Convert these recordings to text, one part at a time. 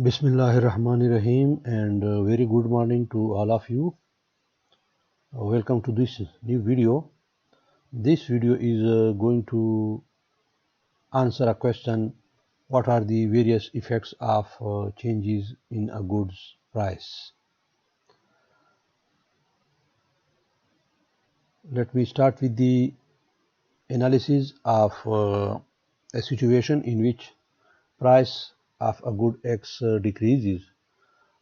Bismillahirrahmanirrahim and very good morning to all of you. Welcome to this new video. This video is going to answer a question: what are the various effects of changes in a goods price? Let me start with the analysis of a situation in which price of a good X decreases.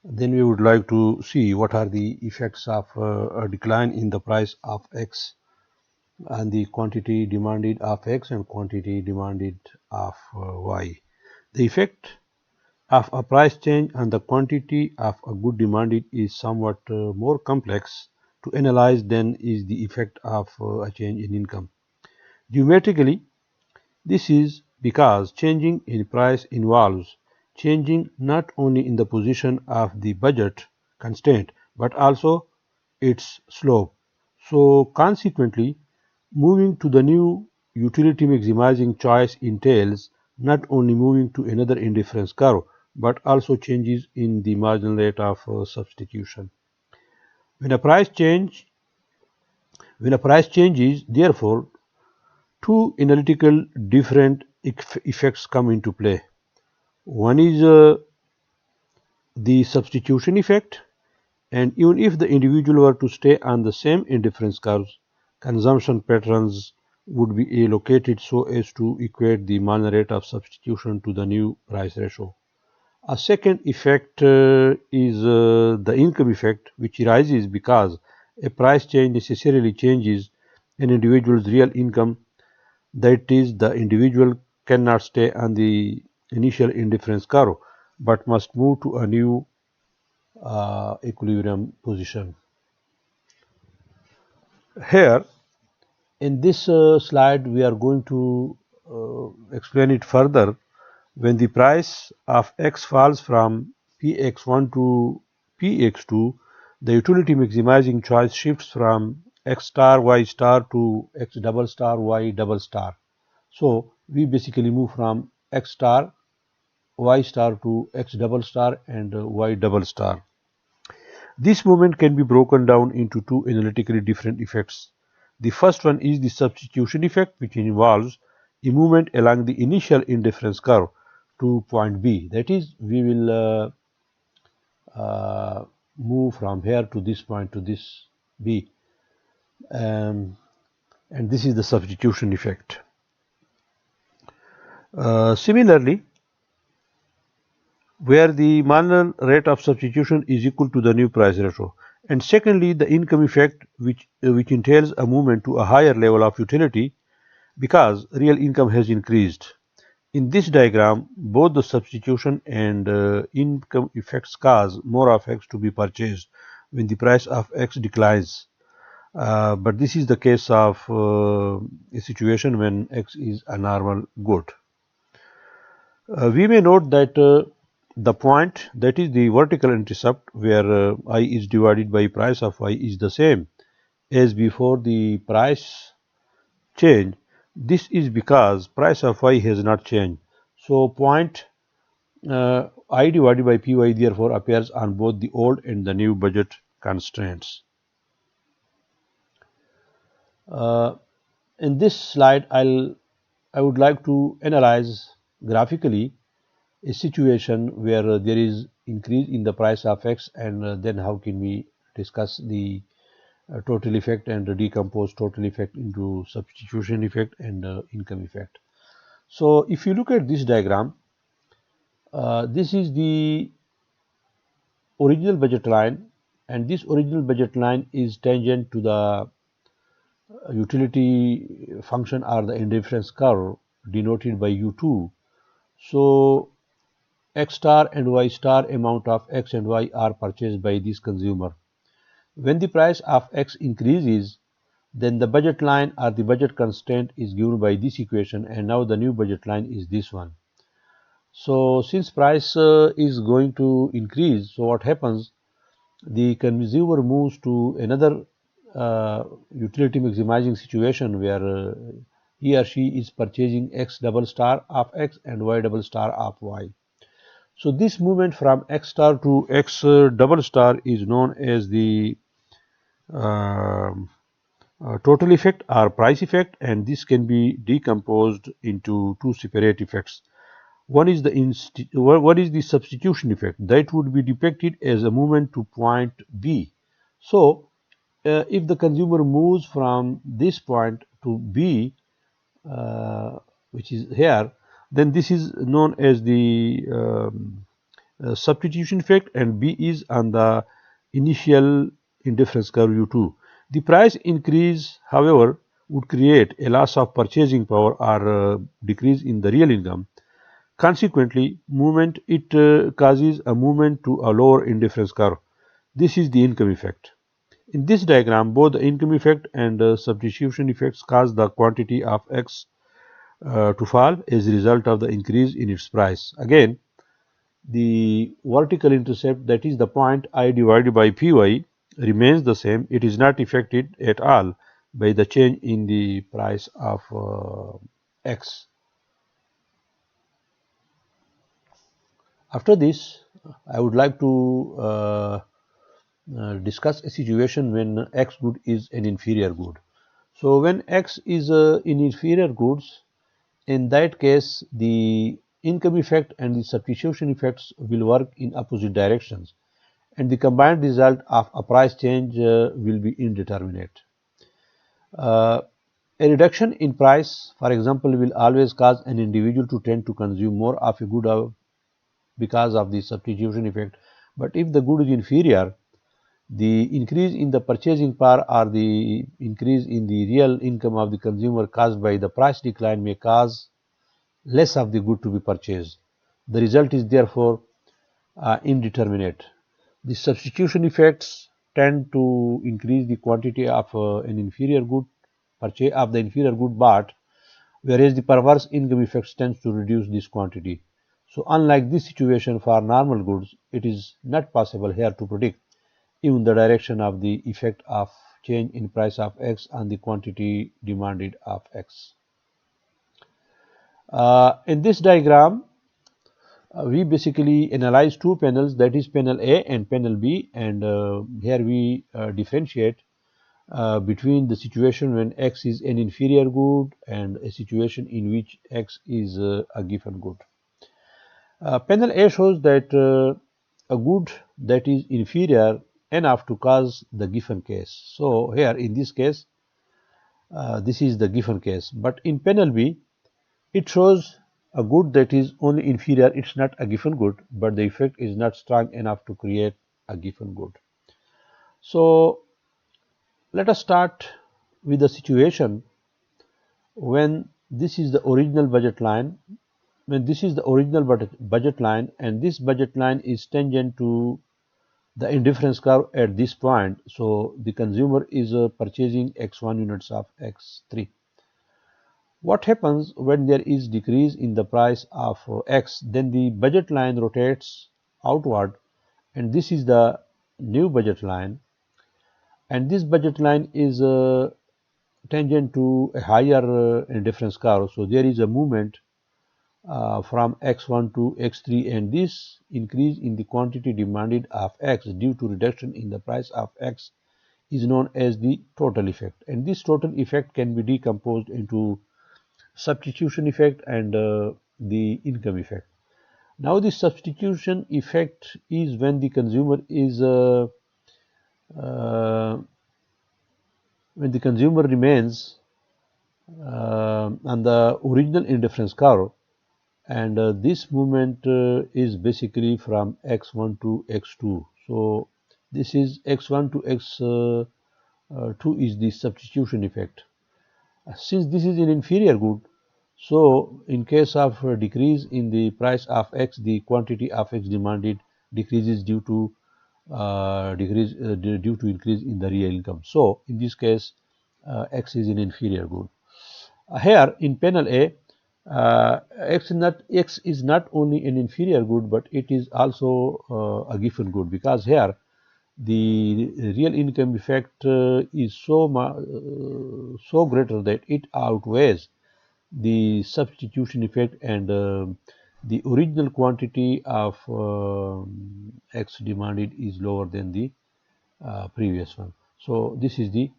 Then we would like to see what are the effects of a decline in the price of X and the quantity demanded of X and quantity demanded of Y. The effect of a price change on the quantity of a good demanded is somewhat more complex to analyze than is the effect of a change in income. Geometrically, this is because changing in price involves changing not only in the position of the budget constraint but also its slope. So consequently, moving to the new utility maximizing choice entails not only moving to another indifference curve but also changes in the marginal rate of substitution. When a price change when a price changes, therefore, two analytical different effects come into play. One is the substitution effect, and even if the individual were to stay on the same indifference curves, consumption patterns would be allocated so as to equate the marginal rate of substitution to the new price ratio. A second effect is the income effect, which arises because a price change necessarily changes an individual's real income. That is, the individual cannot stay on the initial indifference curve but must move to a new equilibrium position. Here, in this slide, we are going to explain it further. When the price of X falls from Px1 to Px2, the utility maximizing choice shifts from X star Y star to X double star Y double star. So we basically move from X star Y star to X double star and Y double star. This movement can be broken down into two analytically different effects. The first one is the substitution effect, which involves a movement along the initial indifference curve to point B. That is, we will move from here to this point to this B. And this is the substitution effect. Similarly, where the marginal rate of substitution is equal to the new price ratio. And secondly, the income effect, which entails a movement to a higher level of utility because real income has increased. In this diagram, both the substitution and income effects cause more of X to be purchased when the price of X declines. But this is the case of a situation when X is a normal good. We may note that the point, that is the vertical intercept where I is divided by price of Y, is the same as before the price change. This is because price of Y has not changed. So point I divided by Py therefore appears on both the old and the new budget constraints. In this slide, I would like to analyze graphically a situation where there is increase in the price of X, and then how can we discuss the total effect and decompose total effect into substitution effect and income effect. So if you look at this diagram, this is the original budget line, and this original budget line is tangent to the utility function or the indifference curve denoted by U2. So X star and Y star amount of X and Y are purchased by this consumer. When the price of X increases, then the budget line or the budget constraint is given by this equation, and now the new budget line is this one. So since price is going to increase, so what happens? The consumer moves to another utility maximizing situation where he or she is purchasing X double star of X and Y double star of Y. So this movement from X star to X double star is known as the um total effect or price effect, and this can be decomposed into two separate effects. One is the substitution effect that would be depicted as a movement to point B. So if the consumer moves from this point to B, uh, which is here, then this is known as the substitution effect, and B is on the initial indifference curve U2. The price increase, however, would create a loss of purchasing power or decrease in the real income. Consequently, movement it causes a movement to a lower indifference curve. This is the income effect. In this diagram, both the income effect and substitution effects cause the quantity of X to fall as a result of the increase in its price. Again, the vertical intercept, that is the point I divided by Py, remains the same. It is not affected at all by the change in the price of X. After this, I would like to discuss a situation when X good is an inferior good. So when X is in inferior goods, in that case the income effect and the substitution effects will work in opposite directions, and the combined result of a price change will be indeterminate. Uh, a reduction in price, for example, will always cause an individual to tend to consume more of a good because of the substitution effect. But if the good is inferior, the increase in the purchasing power or the increase in the real income of the consumer caused by the price decline may cause less of the good to be purchased. The result is therefore indeterminate. The substitution effects tend to increase the quantity of an inferior good purchase of the inferior good bought, whereas the perverse income effects tends to reduce this quantity. So unlike this situation for normal goods, it is not possible here to predict even the direction of the effect of change in price of X on the quantity demanded of X. In this diagram, we basically analyze two panels, that is panel A and panel B, and here we differentiate between the situation when X is an inferior good and a situation in which X is a given good. Panel A shows that a good that is inferior enough to cause the given case. So here in this case, this is the given case. But in panel B, it shows a good that is only inferior. It's not a given good, but the effect is not strong enough to create a given good. So let us start with the situation when this is the original budget line. When this is the original budget line and this budget line is tangent to the indifference curve at this point, so the consumer is purchasing X1 units of X3. What happens when there is decrease in the price of X? Then the budget line rotates outward, and this is the new budget line, and this budget line is tangent to a higher indifference curve. So there is a movement from X1 to X3, and this increase in the quantity demanded of X due to reduction in the price of X is known as the total effect, and this total effect can be decomposed into substitution effect and the income effect. Now the substitution effect is when the consumer is uh, when the consumer remains on the original indifference curve, and this movement is basically from x1 to x2. So this is x1 to x2 is the substitution effect. Since this is an inferior good, so in case of decrease in the price of X, the quantity of X demanded decreases due to due to increase in the real income. So in this case, X is an inferior good. Here in panel A, X is not only an inferior good, but it is also a given good, because here the real income effect is so greater that it outweighs the substitution effect and the original quantity of X demanded is lower than the previous one. So this is the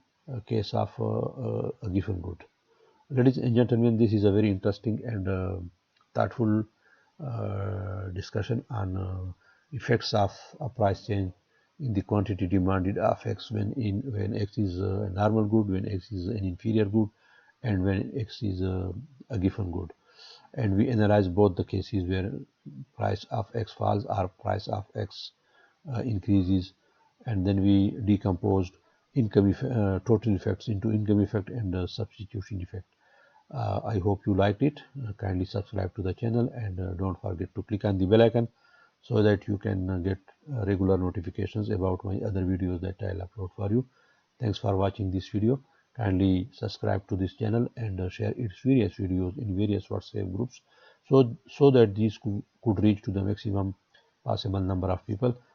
case of a given good. Ladies and gentlemen, this is a very interesting and thoughtful discussion on effects of a price change in the quantity demanded of X when X is a normal good, when X is an inferior good, and when X is a given good. And we analyze both the cases where price of X falls or price of X increases, and then we decomposed total effects into income effect and substitution effect. I hope you liked it. Kindly subscribe to the channel and don't forget to click on the bell icon so that you can get regular notifications about my other videos that I'll upload for you. Thanks for watching this video. Kindly subscribe to this channel and share its various videos in various WhatsApp groups so that these could reach to the maximum possible number of people.